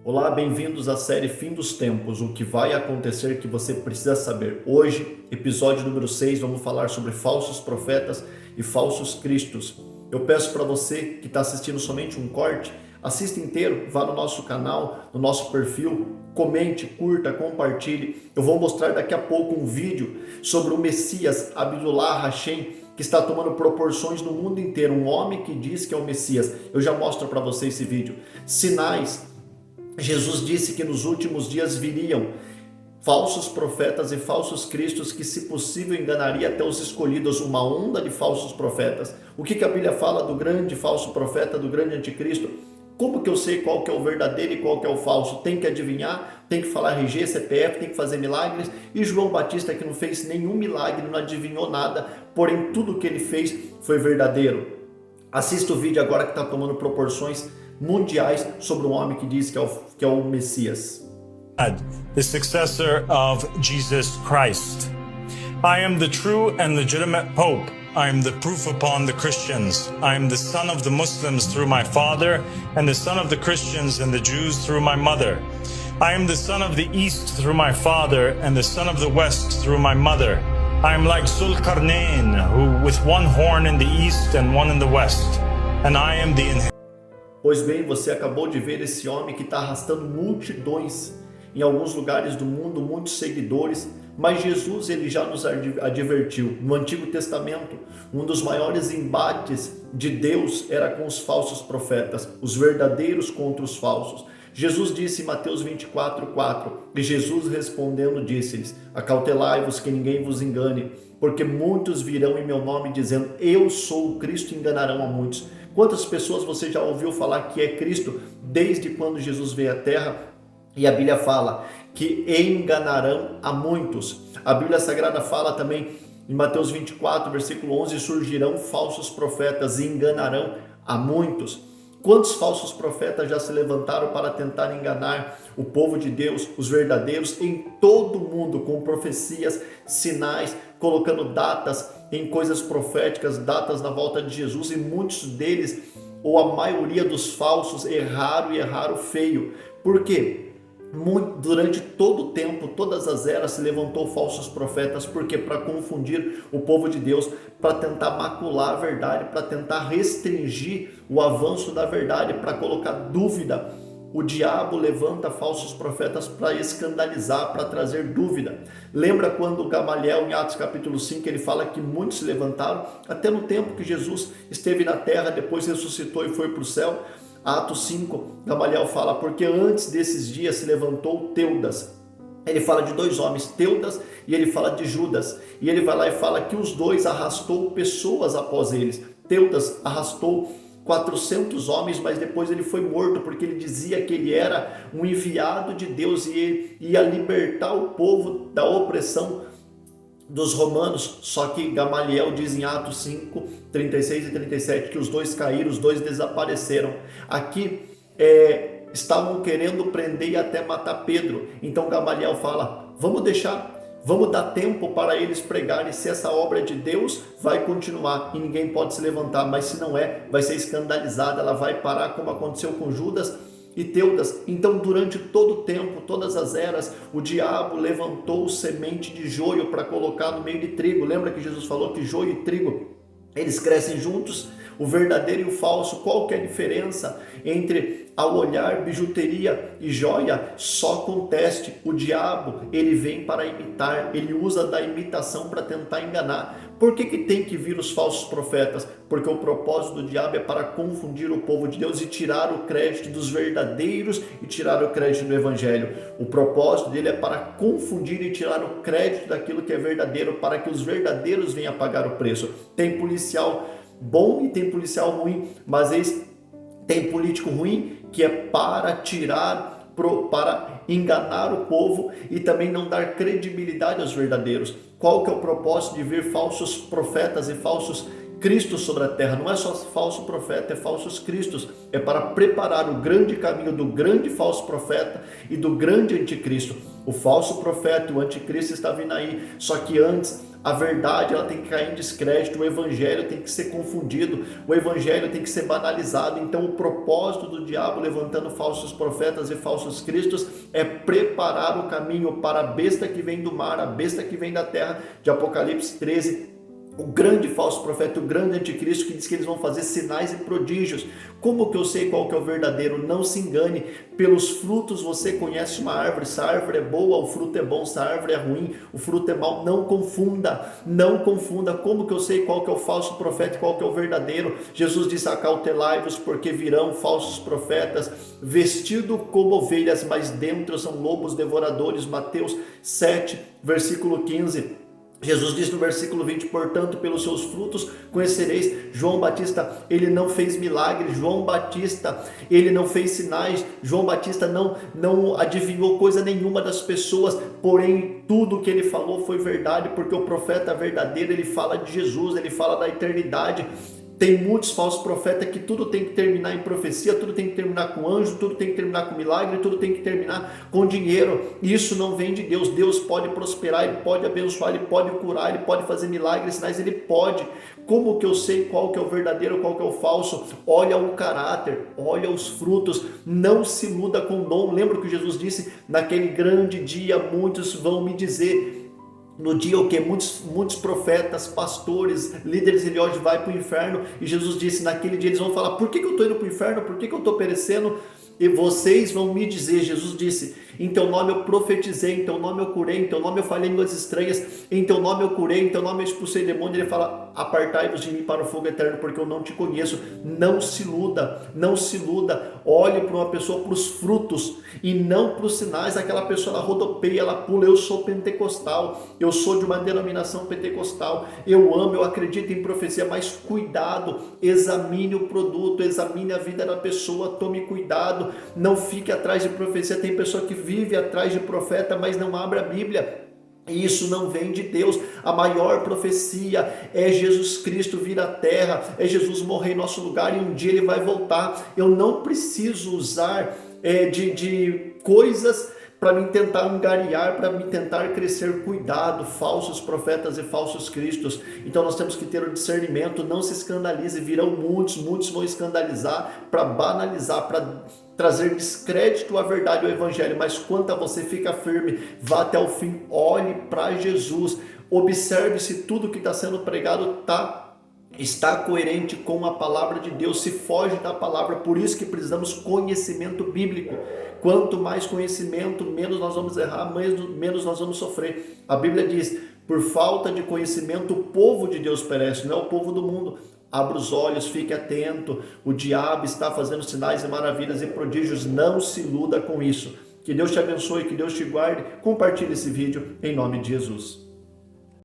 Olá, bem-vindos à série Fim dos Tempos, o que vai acontecer que você precisa saber. Hoje, episódio número 6, vamos falar sobre falsos profetas e falsos cristos. Eu peço para você que está assistindo somente um corte, assista inteiro, vá no nosso canal, no nosso perfil, comente, curta, compartilhe. Eu vou mostrar daqui a pouco um vídeo sobre o Messias, Abdullah Hashem, que está tomando proporções no mundo inteiro, um homem que diz que é o Messias. Eu já mostro para você esse vídeo. Sinais. Jesus disse que nos últimos dias viriam falsos profetas e falsos cristos que, se possível, enganaria até os escolhidos, uma onda de falsos profetas. O que a Bíblia fala do grande falso profeta, do grande anticristo? Como que eu sei qual que é o verdadeiro e qual que é o falso? Tem que adivinhar, tem que falar RG, CPF, tem que fazer milagres. E João Batista, que não fez nenhum milagre, não adivinhou nada, porém tudo que ele fez foi verdadeiro. Assista o vídeo agora que está tomando proporções mundiais sobre um homem que diz que é o Messias. The successor of Jesus Christ. I am the true and legitimate Pope. I am the proof upon the Christians. I am the son of the Muslims through my father, and the son of the Christians and the Jews through my mother. I am the son of the East through my father, and the son of the West through my mother. I am like Zulkarnain, who with one horn in the East and one in the West. And I am the Pois bem, você acabou de ver esse homem que está arrastando multidões em alguns lugares do mundo, muitos seguidores, mas Jesus ele já nos advertiu. No Antigo Testamento, um dos maiores embates de Deus era com os falsos profetas, os verdadeiros contra os falsos. Jesus disse em Mateus 24:4, e Jesus respondendo disse-lhes: acautelai-vos que ninguém vos engane, porque muitos virão em meu nome dizendo, eu sou o Cristo, e enganarão a muitos. Quantas pessoas você já ouviu falar que é Cristo desde quando Jesus veio à Terra? E a Bíblia fala que enganarão a muitos. A Bíblia Sagrada fala também em Mateus 24, versículo 11, surgirão falsos profetas e enganarão a muitos. Quantos falsos profetas já se levantaram para tentar enganar o povo de Deus, os verdadeiros, em todo o mundo, com profecias, sinais, colocando datas em coisas proféticas, datas na volta de Jesus, e muitos deles, ou a maioria dos falsos, erraram e erraram feio. Por quê? Durante todo o tempo, todas as eras, se levantou falsos profetas, porque para confundir o povo de Deus, para tentar macular a verdade, para tentar restringir o avanço da verdade, para colocar dúvida. O diabo levanta falsos profetas para escandalizar, para trazer dúvida. Lembra quando Gamaliel, em Atos capítulo 5, ele fala que muitos se levantaram, até no tempo que Jesus esteve na terra, depois ressuscitou e foi para o céu. Atos 5, Gamaliel fala, porque antes desses dias se levantou Teudas. Ele fala de dois homens, Teudas, e ele fala de Judas. E ele vai lá e fala que os dois arrastou pessoas após eles. Teudas arrastou 400 homens, mas depois ele foi morto, porque ele dizia que ele era um enviado de Deus e ia libertar o povo da opressão dos romanos. Só que Gamaliel diz em Atos 5, 36 e 37 que os dois caíram, os dois desapareceram. Aqui estavam querendo prender e até matar Pedro. Então Gamaliel fala, vamos dar tempo para eles pregarem. Se essa obra é de Deus, vai continuar e ninguém pode se levantar, mas se não é, vai ser escandalizada, ela vai parar, como aconteceu com Judas e Teudas. Então, durante todo o tempo, todas as eras, o diabo levantou semente de joio para colocar no meio de trigo. Lembra que Jesus falou que joio e trigo, eles crescem juntos? O verdadeiro e o falso. Qual que é a diferença entre ao olhar bijuteria e joia? Só com teste. O diabo, ele vem para imitar, ele usa da imitação para tentar enganar. Por que tem que vir os falsos profetas? Porque o propósito do diabo é para confundir o povo de Deus e tirar o crédito dos verdadeiros e tirar o crédito do evangelho. O propósito dele é para confundir e tirar o crédito daquilo que é verdadeiro, para que os verdadeiros venham a pagar o preço. Tem policial bom e tem policial ruim, mas tem político ruim que é para tirar, para enganar o povo e também não dar credibilidade aos verdadeiros. Qual que é o propósito de vir falsos profetas e falsos Cristo sobre a terra. Não é só falso profeta, é falsos cristos. É para preparar o grande caminho do grande falso profeta e do grande anticristo. O falso profeta, o anticristo está vindo aí, só que antes a verdade ela tem que cair em descrédito, o evangelho tem que ser confundido, o evangelho tem que ser banalizado. Então o propósito do diabo levantando falsos profetas e falsos cristos é preparar o caminho para a besta que vem do mar, a besta que vem da terra, de Apocalipse 13. O grande falso profeta, o grande anticristo, que diz que eles vão fazer sinais e prodígios. Como que eu sei qual que é o verdadeiro? Não se engane, pelos frutos você conhece uma árvore. Se a árvore é boa, o fruto é bom. Se a árvore é ruim, o fruto é mau. Não confunda, não confunda. Como que eu sei qual que é o falso profeta e qual que é o verdadeiro? Jesus disse: acautelai-vos, porque virão falsos profetas, vestidos como ovelhas, mas dentro são lobos devoradores. Mateus 7, versículo 15. Jesus diz no versículo 20, portanto, pelos seus frutos conhecereis. João Batista, ele não fez milagres. João Batista, ele não fez sinais. João Batista não adivinhou coisa nenhuma das pessoas, porém, tudo que ele falou foi verdade, porque o profeta verdadeiro, ele fala de Jesus, ele fala da eternidade. Tem muitos falsos profetas que tudo tem que terminar em profecia, tudo tem que terminar com anjo, tudo tem que terminar com milagre, tudo tem que terminar com dinheiro. Isso não vem de Deus. Deus pode prosperar, Ele pode abençoar, Ele pode curar, Ele pode fazer milagres, sinais, Ele pode. Como que eu sei qual que é o verdadeiro, qual que é o falso? Olha o caráter, olha os frutos, não se iluda com dom. Lembra que Jesus disse, naquele grande dia muitos vão me dizer... No dia o que? Muitos profetas, pastores, líderes religiosos vão para o inferno, e Jesus disse, naquele dia eles vão falar, por que eu estou indo para o inferno? Por que eu estou perecendo? E vocês vão me dizer, Jesus disse, em teu nome eu profetizei, em teu nome eu curei, em teu nome eu falei línguas estranhas, em teu nome eu curei, em teu nome eu expulsei demônio. Ele fala, apartai-vos de mim para o fogo eterno, porque eu não te conheço. Não se iluda, não se iluda. Olhe para uma pessoa, para os frutos e não para os sinais. Aquela pessoa, ela rodopeia, ela pula, eu sou pentecostal, eu sou de uma denominação pentecostal, eu amo, eu acredito em profecia, mas cuidado, examine o produto, examine a vida da pessoa, tome cuidado, não fique atrás de profecia. Tem pessoa que vive atrás de profeta, mas não abre a Bíblia. E isso não vem de Deus. A maior profecia é Jesus Cristo vir à terra, é Jesus morrer em nosso lugar e um dia Ele vai voltar. Eu não preciso usar de coisas para me tentar angariar, para me tentar crescer. Cuidado, falsos profetas e falsos cristos. Então nós temos que ter o discernimento, não se escandalize, virão muitos vão escandalizar, para banalizar, para trazer descrédito à verdade, ao evangelho. Mas quanto a você, fica firme, vá até o fim, olhe para Jesus, observe se tudo que está sendo pregado está coerente com a palavra de Deus, se foge da palavra. Por isso que precisamos conhecimento bíblico. Quanto mais conhecimento, menos nós vamos errar, menos nós vamos sofrer. A Bíblia diz, por falta de conhecimento o povo de Deus perece, não é o povo do mundo. Abra os olhos, fique atento, o diabo está fazendo sinais e maravilhas e prodígios, não se iluda com isso. Que Deus te abençoe, que Deus te guarde. Compartilhe esse vídeo em nome de Jesus.